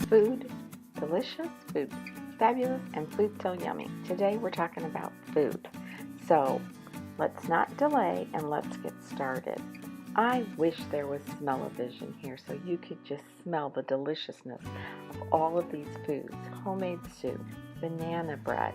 Food, delicious, food, fabulous, and food so yummy. Today we're talking about food. So let's not delay and let's get started. I wish there was smell-o-vision here so you could just smell the deliciousness of all of these foods. Homemade soup, banana bread,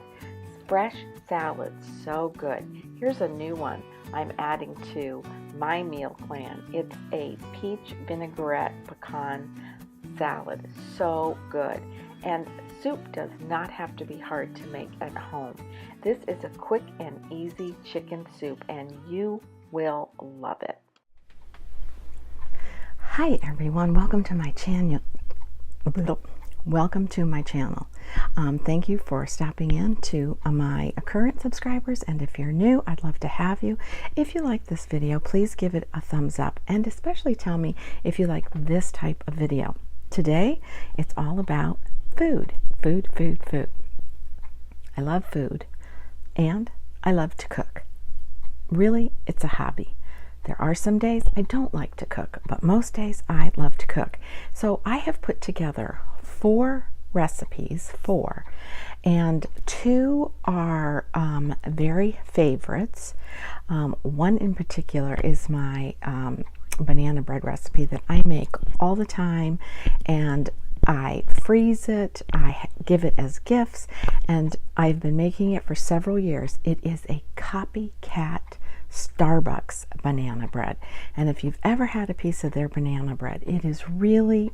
fresh salads, so good. Here's a new one I'm adding to my meal plan. It's a peach vinaigrette pecan salad, so good. And soup does not have to be hard to make at home. This is a quick and easy chicken soup and you will love it. Hi everyone, welcome to my channel. Thank you for stopping in to my current subscribers, and if you're new, I'd love to have you. If you like this video, please give it a thumbs up, and especially tell me if you like this type of video. Today, it's all about food. Food. I love food, and I love to cook. Really, it's a hobby. There are some days I don't like to cook, but most days I love to cook. So I have put together 4 recipes, and 2 are very favorites. One in particular is my banana bread recipe that I make all the time, and I freeze it, I give it as gifts, and I've been making it for several years. It is a COPYCAT Starbucks banana bread, and if you've ever had a piece of their banana bread, it is really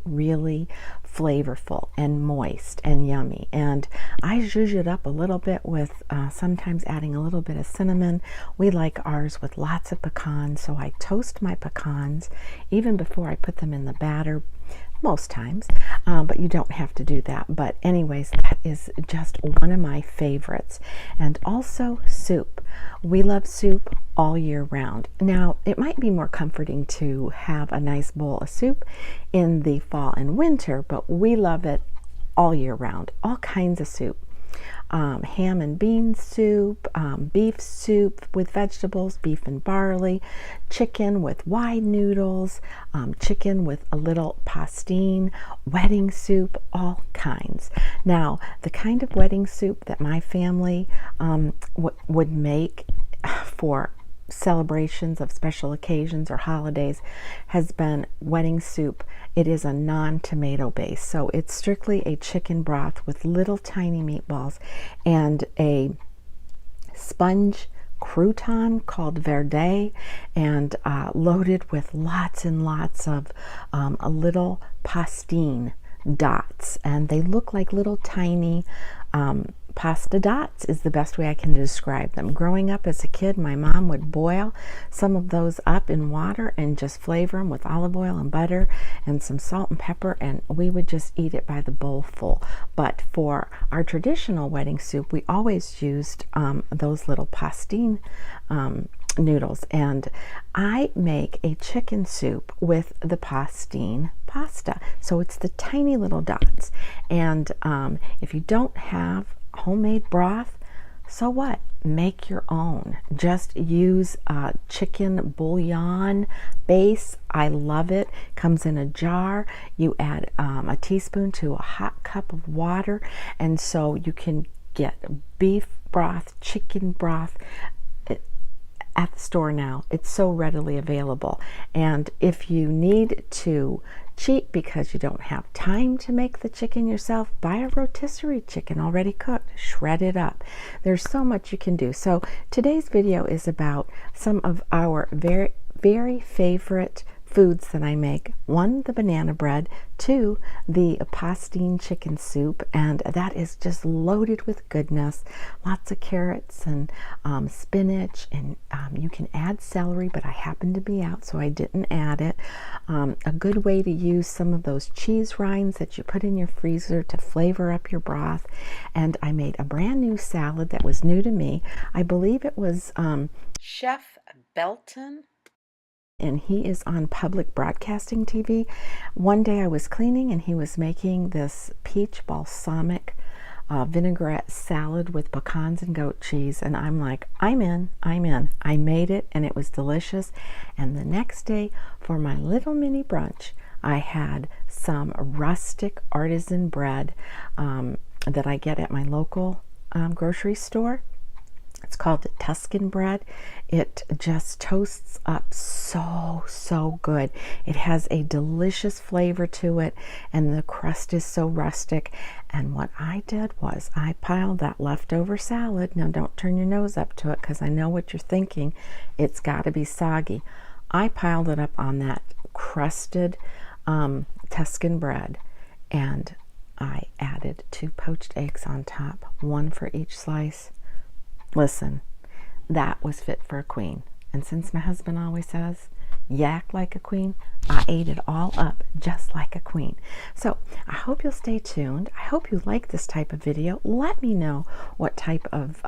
flavorful and moist and yummy. And I zhuzh it up a little bit with sometimes adding a little bit of cinnamon. We like ours with lots of pecans, so I toast my pecans even before I put them in the batter most times, but you don't have to do that. But anyways, that is just one of my favorites. And also soup. We love soup all year round. Now, it might be more comforting to have a nice bowl of soup in the fall and winter, but we love it all year round. All kinds of soup. Ham and bean soup, beef soup with vegetables, beef and barley, chicken with wide noodles, chicken with a little pastine, wedding soup, all kinds. Now, the kind of wedding soup that my family would make for celebrations of special occasions or holidays has been wedding soup. It is a non-tomato base, so it's strictly a chicken broth with little tiny meatballs and a sponge crouton called verde, and loaded with lots and lots of little pastine dots, and they look like little tiny pasta dots is the best way I can describe them. Growing up as a kid, my mom would boil some of those up in water and just flavor them with olive oil and butter and some salt and pepper, and we would just eat it by the bowl full. But for our traditional wedding soup, we always used those little pastine noodles, and I make a chicken soup with the pastine pasta, so it's the tiny little dots. And if you don't have homemade broth, so what? Make your own. Just use chicken bouillon base. I love it. Comes in a jar. You add a teaspoon to a hot cup of water, and so you can get beef broth, chicken broth at the store now. It's so readily available. And if you need to cheat because you don't have time to make the chicken yourself, buy a rotisserie chicken already cooked, shred it up. There's so much you can do. So today's video is about some of our very favorite foods that I make. 1, the banana bread. 2, the pastine chicken soup, and that is just loaded with goodness. Lots of carrots and spinach, and you can add celery, but I happen to be out, so I didn't add it. A good way to use some of those cheese rinds that you put in your freezer to flavor up your broth. And I made a brand new salad that was new to me. I believe it was Chef Belton, and he is on public broadcasting TV. One day I was cleaning and he was making this peach balsamic vinaigrette salad with pecans and goat cheese, and I'm like, I'm in. I made it and it was delicious. And the next day for my little mini brunch, I had some rustic artisan bread that I get at my local grocery store. It's called Tuscan bread. It just toasts up so good. It has a delicious flavor to it, and the crust is so rustic. And what I did was I piled that leftover salad. Now don't turn your nose up to it, because I know what you're thinking. It's got to be soggy. I piled it up on that crusted Tuscan bread, and I added 2 poached eggs on top, 1 for each slice. Listen, that was fit for a queen. And since my husband always says, you act like a queen, I ate it all up just like a queen. So I hope you'll stay tuned. I hope you like this type of video. Let me know what type of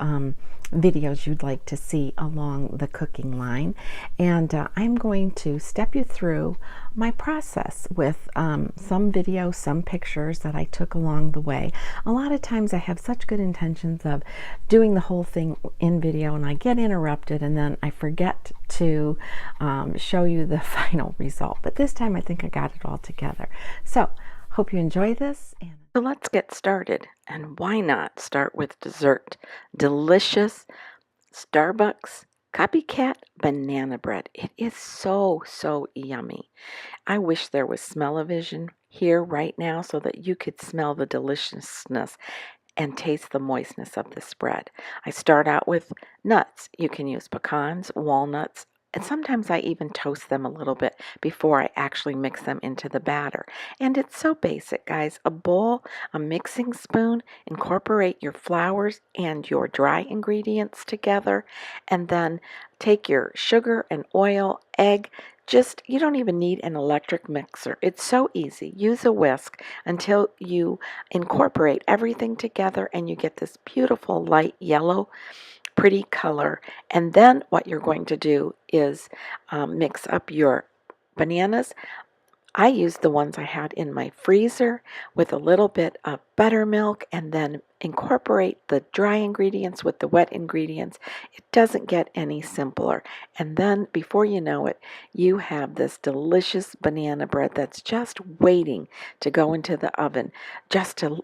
videos you'd like to see along the cooking line. And I'm going to step you through my process with some videos, some pictures that I took along the way. A lot of times I have such good intentions of doing the whole thing in video, and I get interrupted, and then I forget to show you the final result. But this time I think I got it all together. So hope you enjoy this. So let's get started. And why not start with dessert? Delicious Starbucks COPYCAT banana bread. It is so yummy. I wish there was smell-o-vision here right now so that you could smell the deliciousness and taste the moistness of this bread. I start out with nuts. You can use pecans, walnuts, and sometimes I even toast them a little bit before I actually mix them into the batter. And it's so basic, guys. A bowl, a mixing spoon, incorporate your flours and your dry ingredients together, and then take your sugar and oil, egg. You don't even need an electric mixer. It's so easy. Use a whisk until you incorporate everything together and you get this beautiful light yellow pretty color. And then what you're going to do is mix up your bananas. I used the ones I had in my freezer with a little bit of buttermilk, and then incorporate the dry ingredients with the wet ingredients. It doesn't get any simpler. And then before you know it, you have this delicious banana bread that's just waiting to go into the oven, just to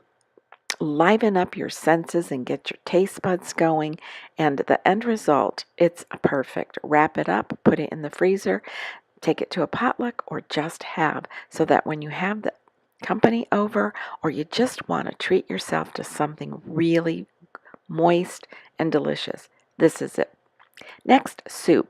liven up your senses and get your taste buds going. And the end result, it's perfect. Wrap it up, put it in the freezer, take it to a potluck, or just have, so that when you have the company over, or you just want to treat yourself to something really moist and delicious, this is it. Next, soup.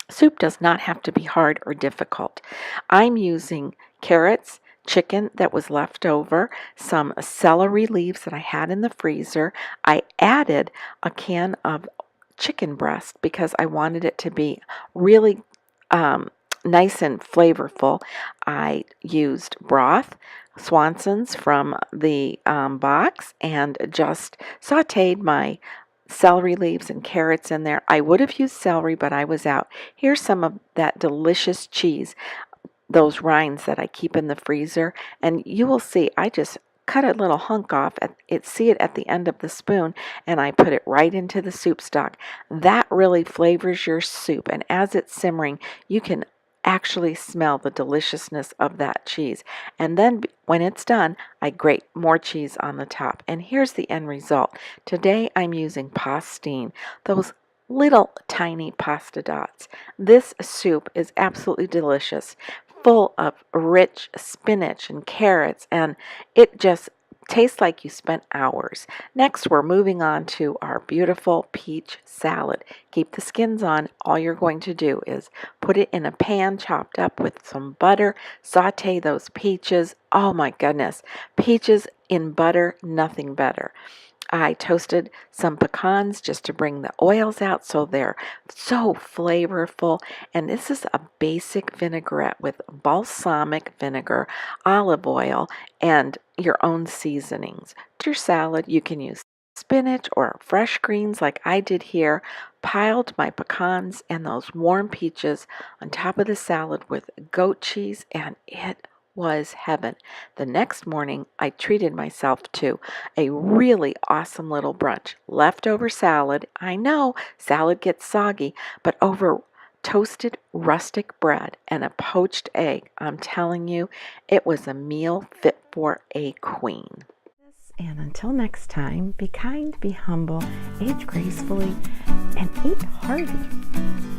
Soup does not have to be hard or difficult. I'm using carrots, chicken that was left over, some celery leaves that I had in the freezer. I added a can of chicken breast because I wanted it to be really nice and flavorful. I used broth, Swanson's from the box, and just sauteed my celery leaves and carrots in there. I would have used celery, but I was out. Here's some of that delicious cheese, those rinds that I keep in the freezer, and you will see I just cut a little hunk off, see it at the end of the spoon, and I put it right into the soup stock. That really flavors your soup, and as it's simmering, you can actually smell the deliciousness of that cheese. And then when it's done, I grate more cheese on the top. And here's the end result. Today I'm using pastine, those little tiny pasta dots. This soup is absolutely delicious, full of rich spinach and carrots, and it just tastes like you spent hours. Next, we're moving on to our beautiful peach salad. Keep the skins on. All you're going to do is put it in a pan chopped up with some butter, saute those peaches. Oh my goodness, peaches in butter, nothing better. I toasted some pecans just to bring the oils out so they're so flavorful. And this is a basic vinaigrette with balsamic vinegar, olive oil, and your own seasonings. To your salad, you can use spinach or fresh greens like I did here. Piled my pecans and those warm peaches on top of the salad with goat cheese, and it was heaven. The next morning, I treated myself to a really awesome little brunch. Leftover salad. I know salad gets soggy, but over toasted rustic bread, and a poached egg. I'm telling you, it was a meal fit for a queen. And until next time, be kind, be humble, age gracefully, and eat hearty.